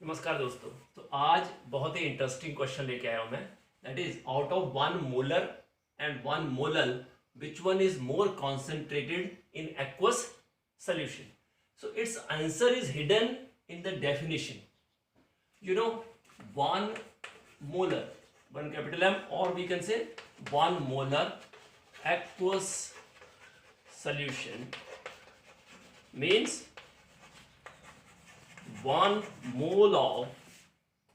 नमस्कार दोस्तों। तो आज बहुत ही इंटरेस्टिंग क्वेश्चन लेके आया हूं मैं। That is out of 1 molar and 1 molar which one is more concentrated in aqueous solution. So its answer is hidden in the definition. You know, 1 molar, 1 capital M, or we can say 1 molar aqueous solution means 1 mole of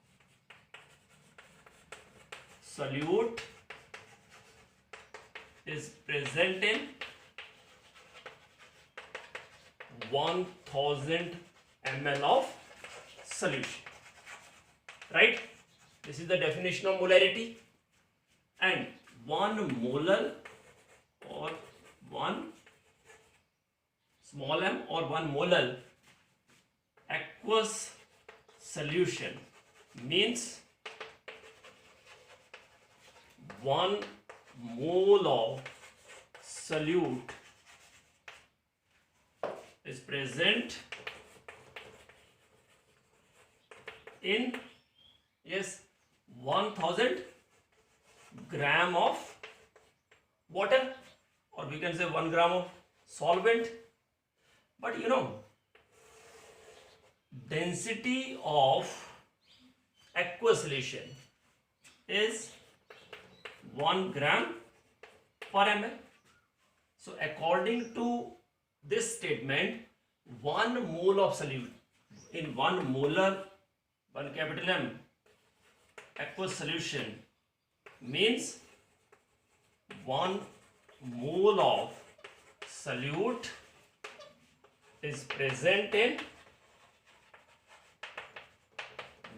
solute is present in 1000 ml of solution, right? This is the definition of molarity. And 1 molar or 1 small m or 1 molar aqueous solution means 1 mole of solute is present in 1000 gram of water, or we can say 1 gram of solvent. But you know, density of aqueous solution is 1 gram per ml. So according to this statement, 1 mole of solute in 1 molar, 1 capital M aqueous solution means 1 mole of solute is present in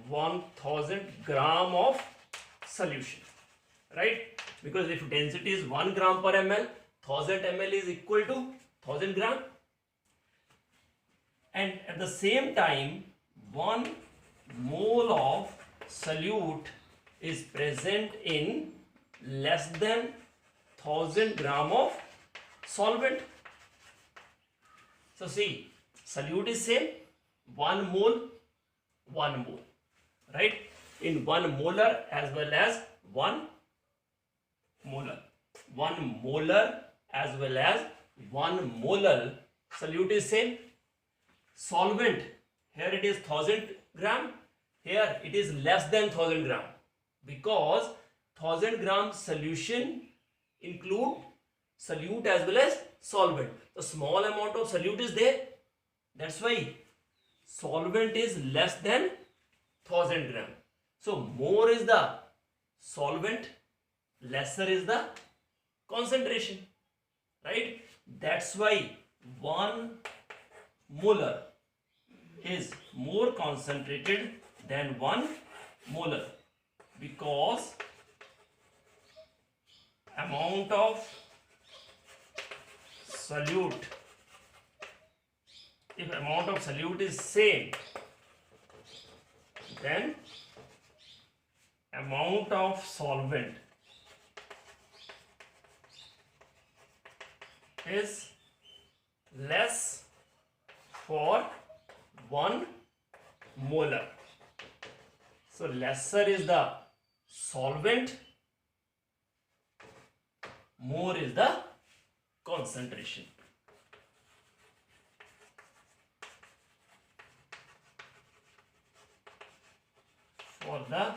1000 gram of solution, right? Because if density is 1 gram per ml, 1000 ml is equal to 1000 gram, and at the same time 1 mole of solute is present in less than 1000 gram of solvent. So see, solute is same, 1 mole, 1 mole, right? In 1 molar as well as 1 molar, 1 molar as well as 1 molar solute is same. Solvent, here it is 1000 gram, here it is less than 1000 gram, because 1000 gram solution include solute as well as solvent. The small amount of solute is there, that's why solvent is less than 1000 gram. So more is the solvent, lesser is the concentration, right? That's why 1 molar is more concentrated than 1 molar, because amount of solute, if amount of solute is same, then amount of solvent is less for 1 molar. So lesser is the solvent, more is the concentration. For the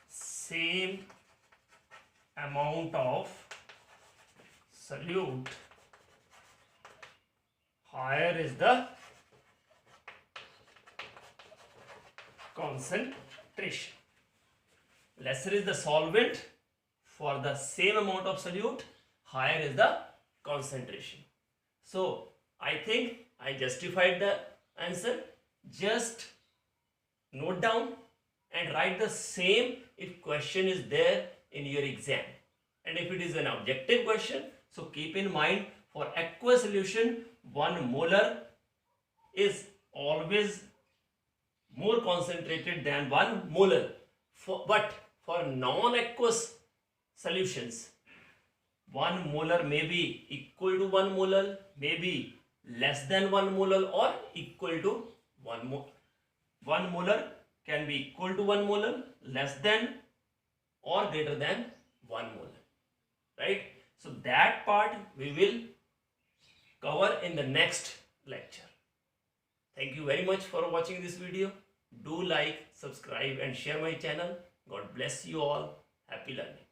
same amount of solute, higher is the concentration. Lesser is the solvent, for the same amount of solute, higher is the concentration. So I think I justified the answer. Just note down and write the same if question is there in your exam, and if it is an objective question, so keep in mind, for aqueous solution 1 molar is always more concentrated than 1 molar. But for non-aqueous solutions, 1 molar may be equal to 1 molar, may be less than 1 molar, or equal to 1 molar. can be equal to 1 molar, less than or greater than 1 molar, right? So that part we will cover in the next lecture. Thank you very much for watching this video. Do like, subscribe and share my channel. God bless you all. Happy learning.